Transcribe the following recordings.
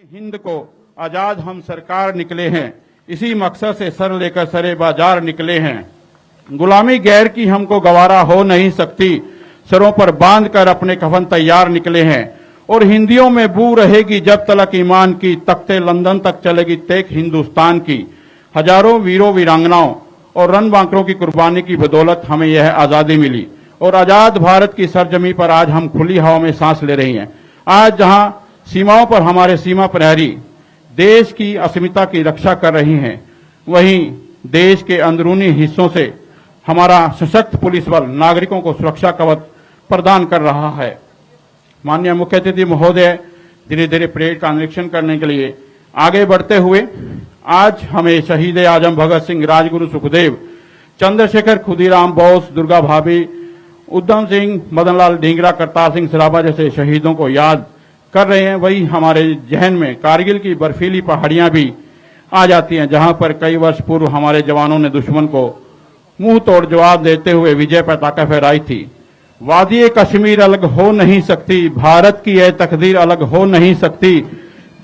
हिंद को आजाद हम सरकार निकले हैं, इसी मकसद से सर लेकर सरे बाजार निकले हैं। गुलामी गैर की हमको गवारा हो नहीं सकती, सरों पर बांध कर अपने कफन तैयार निकले हैं। और हिंदियों में बू रहेगी जब तलक ईमान की, तख्ते लंदन तक चलेगी तेक हिंदुस्तान की। हजारों वीरों वीरांगनाओं और रणबांकुरों की कुर्बानी की बदौलत हमें यह आजादी मिली और आजाद भारत की सरजमी पर आज हम खुली हवा में सांस ले रही हैं। आज जहां सीमाओं पर हमारे सीमा प्रहरी देश की अस्मिता की रक्षा कर रही हैं, वहीं देश के अंदरूनी हिस्सों से हमारा सशक्त पुलिस बल नागरिकों को सुरक्षा कवच प्रदान कर रहा है। माननीय मुख्य अतिथि महोदय, धीरे धीरे परेड का निरीक्षण करने के लिए आगे बढ़ते हुए आज हमें शहीद आजम भगत सिंह, राजगुरु सुखदेव, चंद्रशेखर, खुदीराम बोस, दुर्गा भाभी, उधम सिंह, मदन लाल ढींगरा, करतार सिंह सराभा जैसे शहीदों को याद कर रहे हैं। वही हमारे जहन में कारगिल की बर्फीली पहाड़ियां भी आ जाती हैं, जहां पर कई वर्ष पूर्व हमारे जवानों ने दुश्मन को मुंह तोड़ जवाब देते हुए विजय पताका फहराई थी। वादी कश्मीर अलग हो नहीं सकती, भारत की यह तकदीर अलग हो नहीं सकती।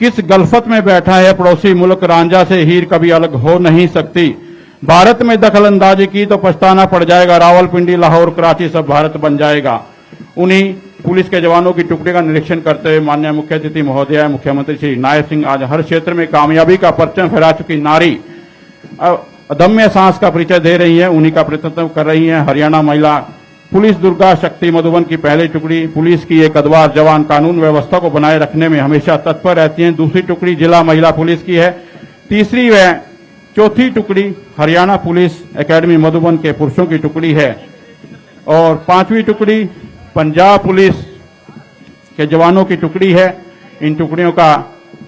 किस गलफत में बैठा है पड़ोसी मुल्क, रांझा से हीर कभी अलग हो नहीं सकती। भारत में दखल अंदाजी की तो पछताना पड़ जाएगा, रावलपिंडी, लाहौर, कराची सब भारत बन जाएगा। उन्हीं पुलिस के जवानों की टुकड़ी का निरीक्षण करते हुए माननीय मुख्य अतिथि महोदय, मुख्यमंत्री श्री नायब सिंह आज हर क्षेत्र में कामयाबी का परचम फहरा चुकी नारी अदम्य सांस का परिचय दे रही है, उन्हीं का प्रतिनिधित्व कर रही है। हरियाणा महिला पुलिस दुर्गा शक्ति मधुबन की पहली टुकड़ी पुलिस की एक अदवार जवान कानून व्यवस्था को बनाए रखने में हमेशा तत्पर रहती हैं। दूसरी टुकड़ी जिला महिला पुलिस की है। तीसरी व चौथी टुकड़ी हरियाणा पुलिस एकेडमी मधुबन के पुरुषों की टुकड़ी है और पांचवी टुकड़ी पंजाब पुलिस के जवानों की टुकड़ी है। इन टुकड़ियों का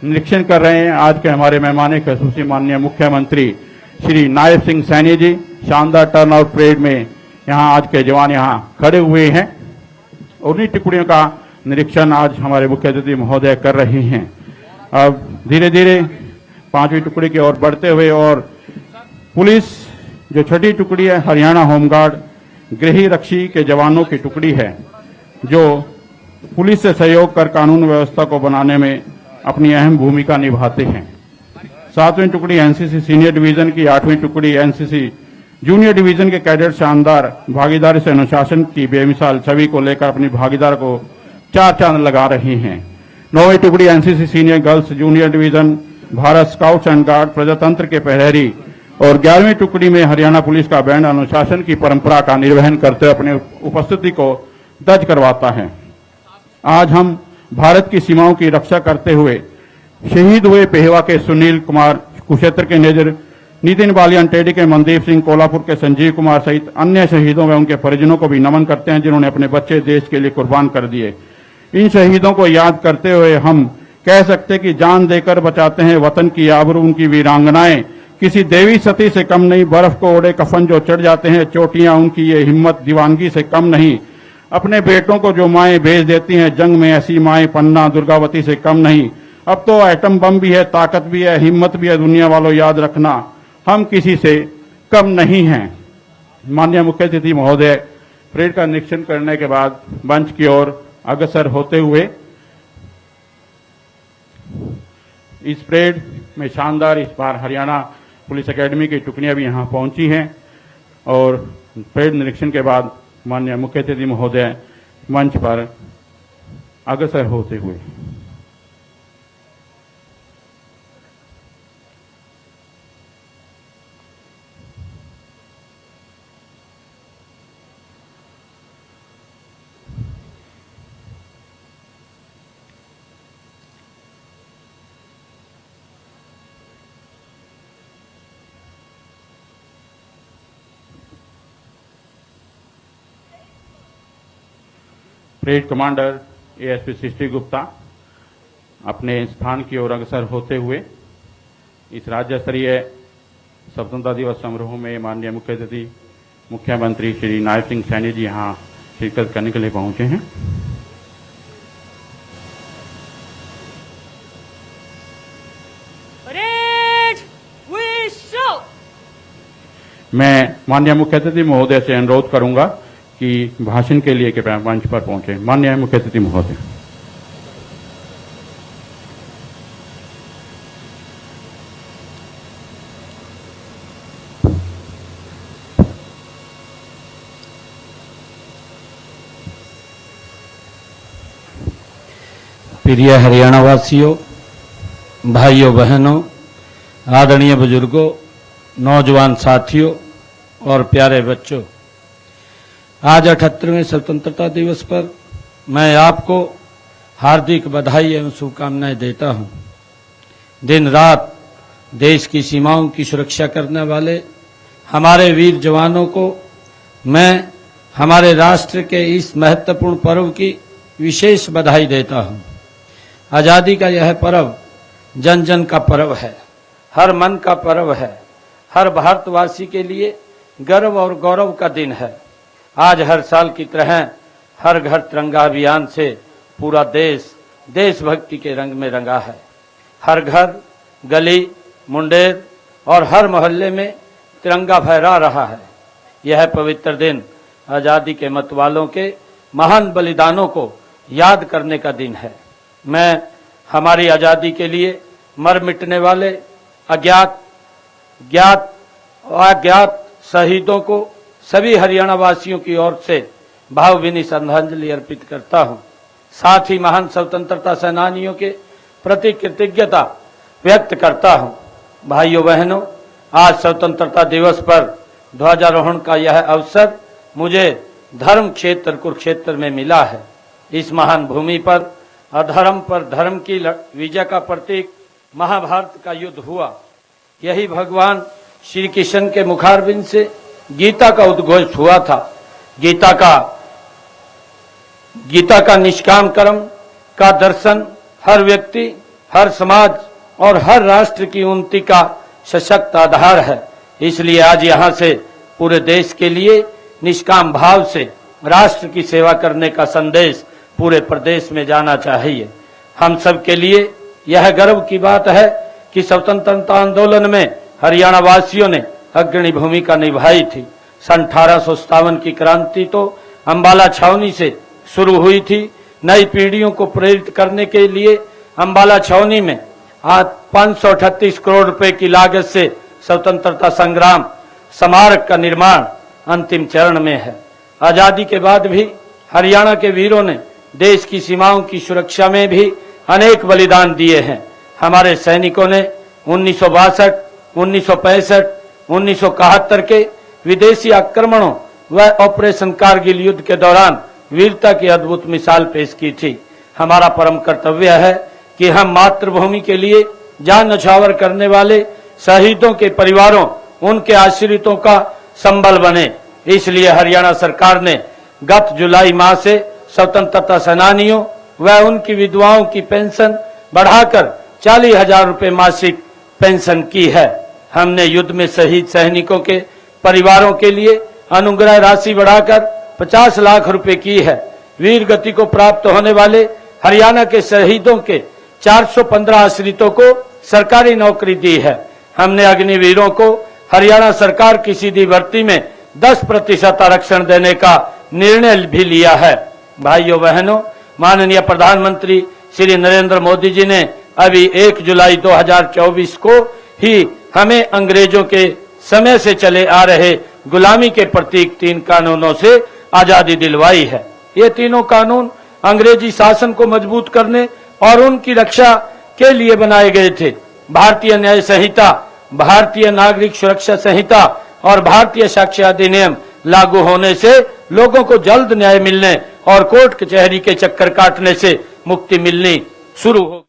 निरीक्षण कर रहे हैं आज के हमारे मेहमान खसूसी माननीय मुख्यमंत्री श्री नायब सिंह सैनी जी। शानदार टर्न आउट परेड में यहाँ आज के जवान यहाँ खड़े हुए हैं। उन्हीं टुकड़ियों का निरीक्षण आज हमारे मुख्य अतिथि महोदय कर रहे हैं। अब धीरे धीरे पांचवी टुकड़ी की ओर बढ़ते हुए और पुलिस जो छठी टुकड़ी है हरियाणा होमगार्ड गृह रक्षी के जवानों की टुकड़ी है, जो पुलिस से सहयोग कर कानून व्यवस्था को बनाने में अपनी अहम भूमिका निभाते हैं। सातवीं टुकड़ी एनसीसी सीनियर डिवीजन की, आठवीं टुकड़ी एनसीसी जूनियर डिवीजन के कैडेट शानदार भागीदारी से अनुशासन की बेमिसाल छवि को लेकर अपनी भागीदार को चार चांद लगा रही हैं। नौवीं टुकड़ी NCC senior girls junior division, Bharat scouts and guard, प्रजातंत्र के प्रहरी और 11वीं टुकड़ी में हरियाणा पुलिस का बैंड अनुशासन की परंपरा का निर्वहन करते हुए अपनी उपस्थिति को दर्ज करवाता है। आज हम भारत की सीमाओं की रक्षा करते हुए शहीद हुए पेहवा के सुनील कुमार, कुरुक्षेत्र के मेजर नितिन बालियान, टेडी के मनदीप सिंह, कोल्हापुर के संजीव कुमार सहित अन्य शहीदों व उनके परिजनों को भी नमन करते हैं, जिन्होंने अपने बच्चे देश के लिए कुर्बान कर दिए। इन शहीदों को याद करते हुए हम कह सकते कि जान देकर बचाते हैं वतन की आबरू उनकी वीरांगनाएं, किसी देवी सती से कम नहीं। बर्फ को ओढ़े कफन जो चढ़ जाते हैं चोटियां, उनकी ये हिम्मत दीवानगी से कम नहीं। अपने बेटों को जो माएं भेज देती हैं जंग में, ऐसी माएं पन्ना दुर्गावती से कम नहीं। अब तो एटम बम भी है, ताकत भी है, हिम्मत भी है, दुनिया वालों याद रखना हम किसी से कम नहीं हैं। माननीय मुख्य अतिथि महोदय, परेड का निरीक्षण करने के बाद मंच की ओर अग्रसर होते हुए इस परेड में शानदार इस बार हरियाणा पुलिस एकेडमी की टुकड़ियां भी यहां पहुंची हैं और परेड निरीक्षण के बाद माननीय मुख्य अतिथि महोदय मंच पर अग्रसर होते हुए परेड कमांडर एएसपी सृष्टि गुप्ता अपने स्थान की ओर अग्रसर होते हुए इस राज्य स्तरीय स्वतंत्रता दिवस समारोह में माननीय मुख्य अतिथि मुख्यमंत्री श्री नायब सिंह सैनी जी यहाँ शिरकत करने के लिए पहुंचे हैं। मैं माननीय मुख्य अतिथि महोदय से अनुरोध करूंगा कि भाषण के लिए कृपया मंच पर पहुंचे। माननीय मुख्य अतिथि महोदय। प्रिय हरियाणा वासियों, भाइयों बहनों, आदरणीय बुजुर्गों, नौजवान साथियों और प्यारे बच्चों, आज 78वें स्वतंत्रता दिवस पर मैं आपको हार्दिक बधाई एवं शुभकामनाएं देता हूं। दिन रात देश की सीमाओं की सुरक्षा करने वाले हमारे वीर जवानों को मैं हमारे राष्ट्र के इस महत्वपूर्ण पर्व की विशेष बधाई देता हूं। आजादी का यह पर्व जन जन का पर्व है, हर मन का पर्व है, हर भारतवासी के लिए गर्व और गौरव का दिन है। आज हर साल की तरह हर घर तिरंगा अभियान से पूरा देश देशभक्ति के रंग में रंगा है। हर घर, गली, मुंडेर और हर मोहल्ले में तिरंगा फहरा रहा है। यह पवित्र दिन आजादी के मतवालों के महान बलिदानों को याद करने का दिन है। मैं हमारी आजादी के लिए मर मिटने वाले अज्ञात, ज्ञात और अज्ञात शहीदों को सभी हरियाणा वासियों की ओर से भावभीनी श्रद्धांजलि अर्पित करता हूं। साथ ही महान स्वतंत्रता सेनानियों के प्रति कृतज्ञता व्यक्त करता हूं। भाइयों बहनों, आज स्वतंत्रता दिवस पर ध्वजारोहण का यह अवसर मुझे धर्म क्षेत्र कुरुक्षेत्र में मिला है। इस महान भूमि पर अधर्म पर धर्म की विजय का प्रतीक महाभारत का युद्ध हुआ। यही भगवान श्री कृष्ण के मुखारबिंद से गीता का उद्घोष हुआ था। गीता का निष्काम कर्म का दर्शन हर व्यक्ति, हर समाज और हर राष्ट्र की उन्नति का सशक्त आधार है। इसलिए आज यहाँ से पूरे देश के लिए निष्काम भाव से राष्ट्र की सेवा करने का संदेश पूरे प्रदेश में जाना चाहिए। हम सब के लिए यह गर्व की बात है कि स्वतंत्रता आंदोलन में हरियाणा वासियों ने अग्रणी भूमिका निभाई थी। सन 1857 की क्रांति तो अंबाला छावनी से शुरू हुई थी। नई पीढ़ियों को प्रेरित करने के लिए अंबाला छावनी में आज 538 करोड़ रुपए की लागत से स्वतंत्रता संग्राम स्मारक का निर्माण अंतिम चरण में है। आजादी के बाद भी हरियाणा के वीरों ने देश की सीमाओं की सुरक्षा में भी अनेक बलिदान दिए हैं। हमारे सैनिकों ने 1962, 1965, 1971 के विदेशी आक्रमणों व ऑपरेशन कारगिल युद्ध के दौरान वीरता की अद्भुत मिसाल पेश की थी। हमारा परम कर्तव्य है कि हम मातृभूमि के लिए जान न्यौछावर करने वाले शहीदों के परिवारों, उनके आश्रितों का संबल बने। इसलिए हरियाणा सरकार ने गत जुलाई माह से स्वतंत्रता सेनानियों व उनकी विधवाओं की पेंशन बढ़ाकर 40,000 रुपए मासिक पेंशन की है। हमने युद्ध में शहीद सैनिकों के परिवारों के लिए अनुग्रह राशि बढ़ाकर 50 लाख रुपए की है। वीर गति को प्राप्त होने वाले हरियाणा के शहीदों के 415 आश्रितों को सरकारी नौकरी दी है। हमने अग्निवीरों को हरियाणा सरकार की सीधी भर्ती में 10% आरक्षण देने का निर्णय भी लिया है। भाइयों बहनों, माननीय प्रधानमंत्री श्री नरेंद्र मोदी जी ने अभी 1 जुलाई 2024 को ही हमें अंग्रेजों के समय से चले आ रहे गुलामी के प्रतीक 3 कानूनों से आजादी दिलवाई है। ये तीनों कानून अंग्रेजी शासन को मजबूत करने और उनकी रक्षा के लिए बनाए गए थे। भारतीय न्याय संहिता, भारतीय नागरिक सुरक्षा संहिता और भारतीय साक्ष्य अधिनियम लागू होने से लोगों को जल्द न्याय मिलने और कोर्ट कचहरी के चक्कर काटने से मुक्ति मिलनी शुरू हो।